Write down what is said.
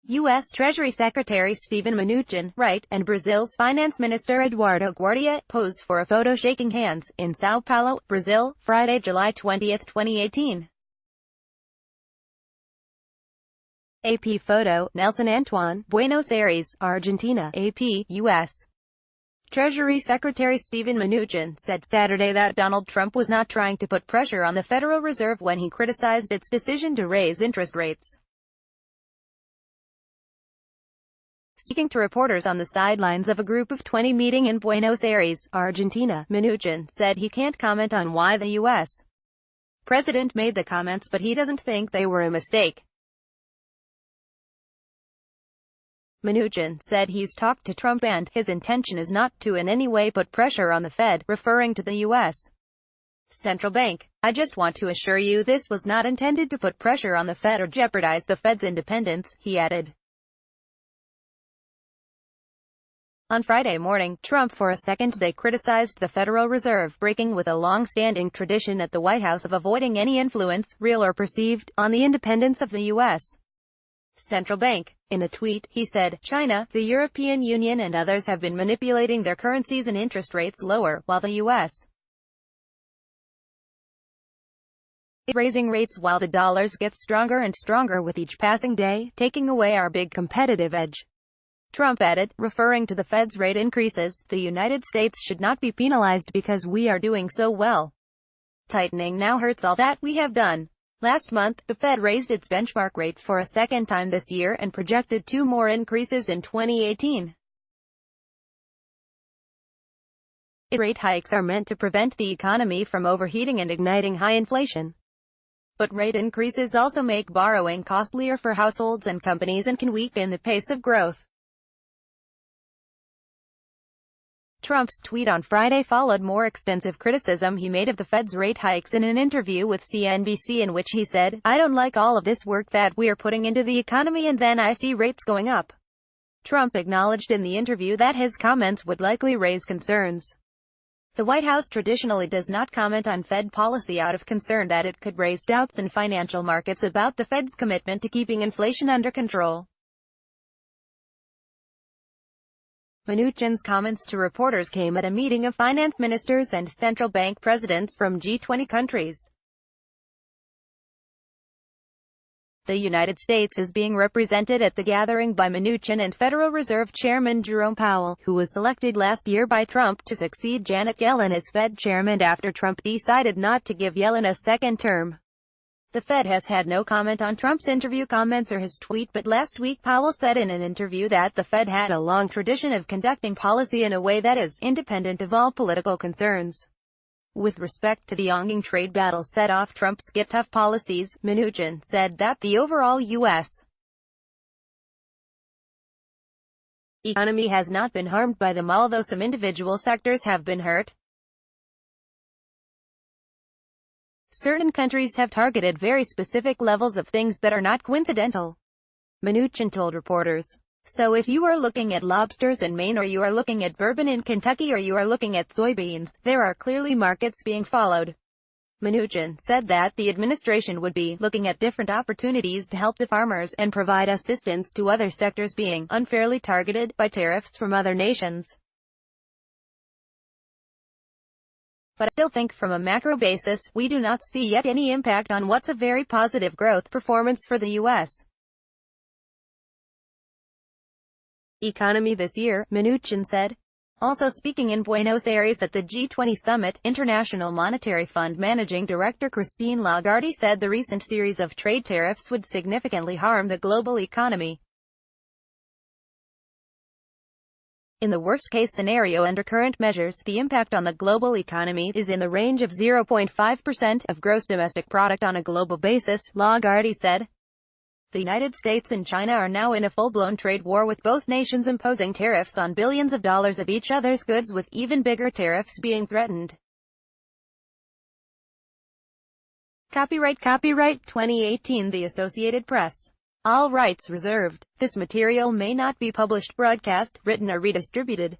U.S. Treasury Secretary Steven Mnuchin, right, and Brazil's Finance Minister Eduardo Guardia, pose for a photo shaking hands, in São Paulo, Brazil, Friday, July 20, 2018. AP photo, Nelson Antoine, Buenos Aires, Argentina. AP, U.S. Treasury Secretary Steven Mnuchin said Saturday that Donald Trump was not trying to put pressure on the Federal Reserve when he criticized its decision to raise interest rates. Speaking to reporters on the sidelines of a Group of 20 meeting in Buenos Aires, Argentina, Mnuchin said he can't comment on why the U.S. president made the comments, but he doesn't think they were a mistake. Mnuchin said he's talked to Trump and his intention is not to in any way put pressure on the Fed, referring to the U.S. central bank. "I just want to assure you this was not intended to put pressure on the Fed or jeopardize the Fed's independence," he added. On Friday morning, Trump for a second day criticized the Federal Reserve, breaking with a long-standing tradition at the White House of avoiding any influence, real or perceived, on the independence of the U.S. central bank. In a tweet, he said, "China, the European Union and others have been manipulating their currencies and interest rates lower, while the U.S. is raising rates while the dollars gets stronger and stronger with each passing day, taking away our big competitive edge." Trump added, referring to the Fed's rate increases, "The United States should not be penalized because we are doing so well. Tightening now hurts all that we have done." Last month, the Fed raised its benchmark rate for a second time this year and projected 2 more increases in 2018. Its rate hikes are meant to prevent the economy from overheating and igniting high inflation. But rate increases also make borrowing costlier for households and companies and can weaken the pace of growth. Trump's tweet on Friday followed more extensive criticism he made of the Fed's rate hikes in an interview with CNBC, in which he said, "I don't like all of this work that we are putting into the economy and then I see rates going up." Trump acknowledged in the interview that his comments would likely raise concerns. The White House traditionally does not comment on Fed policy out of concern that it could raise doubts in financial markets about the Fed's commitment to keeping inflation under control. Mnuchin's comments to reporters came at a meeting of finance ministers and central bank presidents from G20 countries. The United States is being represented at the gathering by Mnuchin and Federal Reserve Chairman Jerome Powell, who was selected last year by Trump to succeed Janet Yellen as Fed chairman after Trump decided not to give Yellen a second term. The Fed has had no comment on Trump's interview comments or his tweet, but last week Powell said in an interview that the Fed had a long tradition of conducting policy in a way that is independent of all political concerns. With respect to the ongoing trade battle set off Trump's "get tough" policies, Mnuchin said that the overall U.S. economy has not been harmed by them, although some individual sectors have been hurt. Certain countries have targeted very specific levels of things that are not coincidental, Mnuchin told reporters. So if you are looking at lobsters in Maine, or you are looking at bourbon in Kentucky, or you are looking at soybeans, there are clearly markets being followed. Mnuchin said that the administration would be looking at different opportunities to help the farmers and provide assistance to other sectors being unfairly targeted by tariffs from other nations. But I still think from a macro basis, we do not see yet any impact on what's a very positive growth performance for the U.S. economy this year, Mnuchin said. Also speaking in Buenos Aires at the G20 summit, International Monetary Fund Managing Director Christine Lagarde said the recent series of trade tariffs would significantly harm the global economy. In the worst-case scenario under current measures, the impact on the global economy is in the range of 0.5% of gross domestic product on a global basis, Lagarde said. The United States and China are now in a full-blown trade war, with both nations imposing tariffs on billions of dollars of each other's goods, with even bigger tariffs being threatened. Copyright 2018 The Associated Press. All rights reserved. This material may not be published, broadcast, written or redistributed.